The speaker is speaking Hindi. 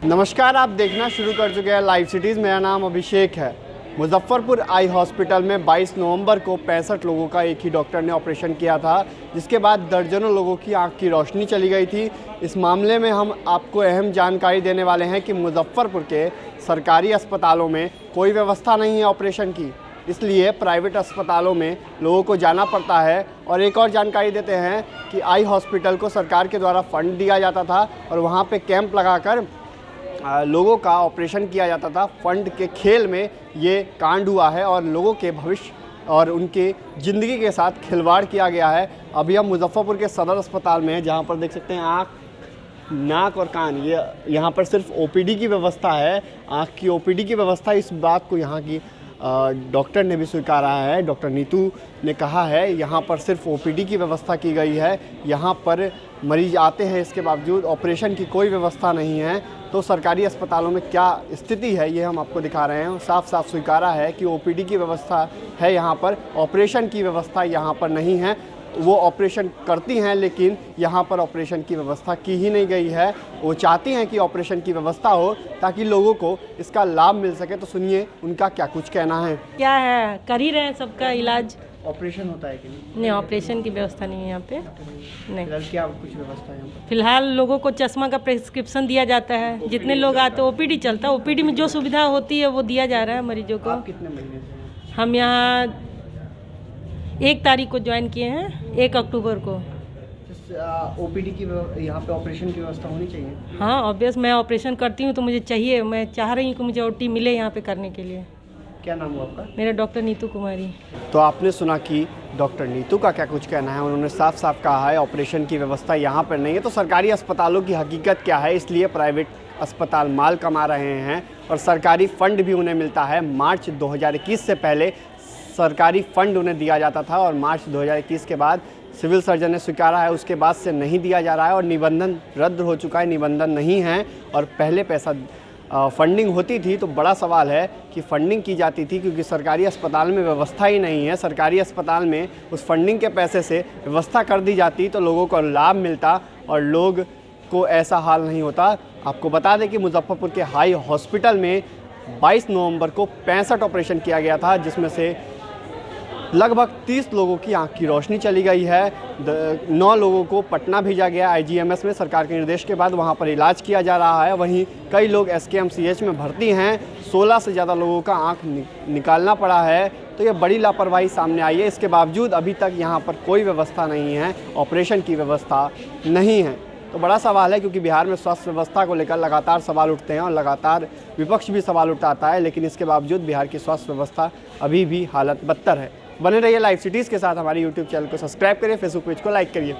नमस्कार, आप देखना शुरू कर चुके हैं लाइव सिटीज़। मेरा नाम अभिषेक है। मुजफ्फरपुर आई हॉस्पिटल में 22 नवंबर को 65 लोगों का एक ही डॉक्टर ने ऑपरेशन किया था, जिसके बाद दर्जनों लोगों की आंख की रोशनी चली गई थी। इस मामले में हम आपको अहम जानकारी देने वाले हैं कि मुजफ्फरपुर के सरकारी अस्पतालों में कोई व्यवस्था नहीं है ऑपरेशन की, इसलिए प्राइवेट अस्पतालों में लोगों को जाना पड़ता है। और एक और जानकारी देते हैं कि आई हॉस्पिटल को सरकार के द्वारा फंड दिया जाता था और वहाँ पे कैंप लगाकर लोगों का ऑपरेशन किया जाता था। फंड के खेल में ये कांड हुआ है और लोगों के भविष्य और उनके ज़िंदगी के साथ खिलवाड़ किया गया है। अभी हम मुजफ्फरपुर के सदर अस्पताल में हैं, जहाँ पर देख सकते हैं आँख, नाक और कान, ये यहाँ पर सिर्फ ओपीडी की व्यवस्था है। आँख की ओपीडी की व्यवस्था, इस बात को यहाँ की डॉक्टर ने भी स्वीकारा है। डॉक्टर नीतू ने कहा है यहाँ पर सिर्फ ओपीडी की व्यवस्था की गई है, यहाँ पर मरीज आते हैं, इसके बावजूद ऑपरेशन की कोई व्यवस्था नहीं है। तो सरकारी अस्पतालों में क्या स्थिति है ये हम आपको दिखा रहे हैं। साफ साफ स्वीकारा है कि ओपीडी की व्यवस्था है यहाँ पर, ऑपरेशन की व्यवस्था यहाँ पर नहीं है। वो ऑपरेशन करती हैं लेकिन यहाँ पर ऑपरेशन की व्यवस्था की ही नहीं गई है। वो चाहती हैं कि ऑपरेशन की व्यवस्था हो ताकि लोगों को इसका लाभ मिल सके। तो सुनिए उनका क्या कुछ कहना है। क्या है, कर ही रहे हैं सबका इलाज। ऑपरेशन होता है कि नहीं, ऑपरेशन की व्यवस्था नहीं है यहाँ पे। नहीं, क्या कुछ व्यवस्था है यहाँ पर? फिलहाल लोगों को चश्मा का प्रिस्क्रिप्शन दिया जाता है। जितने लोग आते हैं ओपीडी चलता है, ओपीडी में जो सुविधा होती है वो दिया जा रहा है मरीजों को। आप कितने महीने से हैं? हम यहाँ 1 तारीख को ज्वाइन किए हैं, 1 अक्टूबर को। ओपीडी की यहाँ पे ऑपरेशन की व्यवस्था होनी चाहिए। हाँ, ऑब्वियस, मैं ऑपरेशन करती हूँ तो मुझे चाहिए, मैं चाह रही हूँ कि मुझे ओटी मिले यहाँ पे करने के लिए। क्या नाम हुआ आपका? मेरा डॉक्टर नीतू कुमारी। तो आपने सुना कि डॉक्टर नीतू का क्या कुछ कहना है। उन्होंने साफ साफ कहा है ऑपरेशन की व्यवस्था यहाँ पर नहीं है। तो सरकारी अस्पतालों की हकीकत क्या है, इसलिए प्राइवेट अस्पताल माल कमा रहे हैं और सरकारी फंड भी उन्हें मिलता है। मार्च 2021 से पहले सरकारी फंड उन्हें दिया जाता था और मार्च 2021 के बाद सिविल सर्जन ने स्वीकारा है, उसके बाद से नहीं दिया जा रहा है और निबंधन रद्द हो चुका है, निबंधन नहीं है। और पहले पैसा फंडिंग होती थी। तो बड़ा सवाल है कि फंडिंग की जाती थी क्योंकि सरकारी अस्पताल में व्यवस्था ही नहीं है। सरकारी अस्पताल में उस फंडिंग के पैसे से व्यवस्था कर दी जाती तो लोगों को लाभ मिलता और लोग को ऐसा हाल नहीं होता। आपको बता दें कि मुजफ्फरपुर के हाई हॉस्पिटल में 22 नवंबर को 65 ऑपरेशन किया गया था, जिसमें से लगभग 30 लोगों की आंख की रोशनी चली गई है। 9 लोगों को पटना भेजा गया आईजीएमएस में, सरकार के निर्देश के बाद वहां पर इलाज किया जा रहा है। वहीं कई लोग एसकेएमसीएच में भर्ती हैं। 16 से ज़्यादा लोगों का आंख निकालना पड़ा है। तो ये बड़ी लापरवाही सामने आई है। इसके बावजूद अभी तक यहाँ पर कोई व्यवस्था नहीं है, ऑपरेशन की व्यवस्था नहीं है। तो बड़ा सवाल है क्योंकि बिहार में स्वास्थ्य व्यवस्था को लेकर लगातार सवाल उठते हैं और लगातार विपक्ष भी सवाल उठाता है, लेकिन इसके बावजूद बिहार की स्वास्थ्य व्यवस्था अभी भी हालत बदतर है। बने रहिए लाइव सिटीज़ के साथ। हमारे यूट्यूब चैनल को सब्सक्राइब करिए, फेसबुक पेज को लाइक करिए।